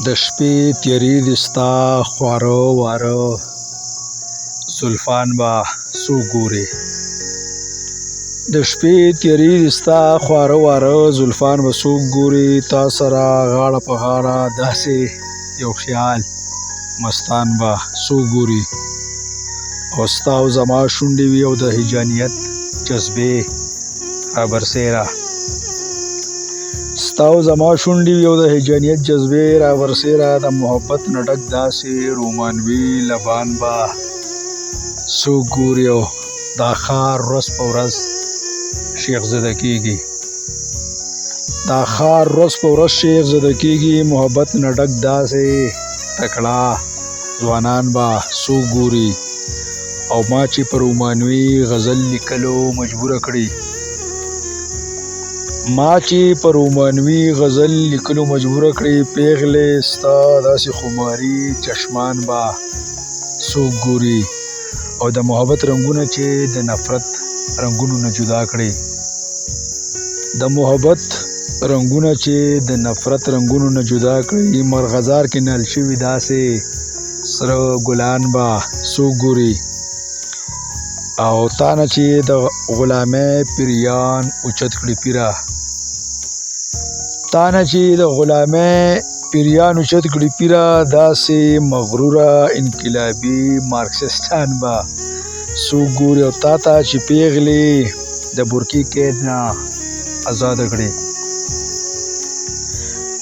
د شپې تیری دې ستا خواره واره زلفان به څوک ګوري. د شپې تیری دې ستا خواره واره زلفان به څوک ګوري. تا سره غاړه په غاړه داسې یو خیال مستان به څوک ګوري. او ستا او زما شونډې وي او د هجانیت جذبې رابرسیره. ستا او زما شونډې وي او د هجانیت جذبې رابرسیره. د محبت نه ډک داسې رومانوي لبان به څوک ګوري. او دا ښار ورځ په ورځ شیخ زده کېږي. دا ښار ورځ په ورځ شیخ زده کېږي. محبت نه ډک داسې تکړه ځوانان به څوک ګوري. او ما چې په رومانوي غزل لیکلو مجبوره کړي. ما چې په رومانوي غزل لیکلو مجبوره کړي. پیغلې ستا داسې خماري چشمان به څوک ګوري. او د محبت رنګونه چې د نفرت رنګونو نه جدا کړي. د محبت رنګونه چې د نفرت رنګونو نه جدا کړي. مرغزار کې نل شوي داسې سره ګلان به څوک ګوري. او تا نه چې د غلامۍ پیریان اوچت کړي پیره. تا نه چې د غلامۍ پیریان اوچت کړي پیره. داسې مغروره انقلابي مارکسستان به څوک ګوري. او تا ته چې پیغلې د بورکې قید نه آزاده کړي.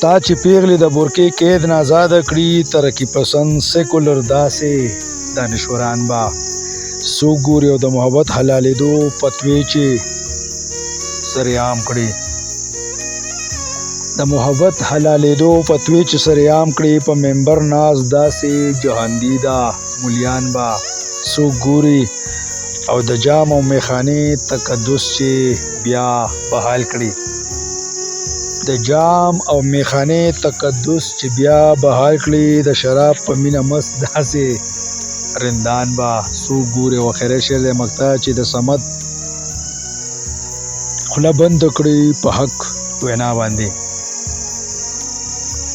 تا چې پیغلې د بورکې قید نه آزاده کړي. ترقي پسند سیکولر داسې دانشوران به څوک ګوري. او د محبت حلالېدو فتوی چې سرعام کړي. د محبت حلالېدو فتوی چې سرعام کړي. په منبر ناز داسې جهاندیده مولیان به څوک ګوري. او د جام او میخانې تقدس چې بیا بحال کړي. د جام او میخانې تقدس چې بیا بحال کړي. د شراب په مینه مست داسې رندان به څوک ګوري. او اخري شعر د مقطع چې د صمد خوله بند کړي په حق وینا باندې.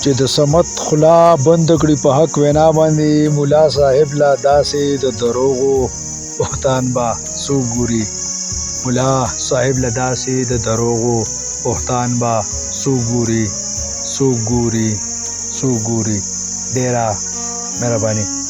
چې د صمد خوله بند کړي په حق وینا باندې. مولا صاحب لا داسې د دروغو بهتان به څوک ګوري. مولا صاحب لا داسې د دروغو بهتان به څوک ګوري. څوک ګوري. څوک ګوري. ډیره مهرباني.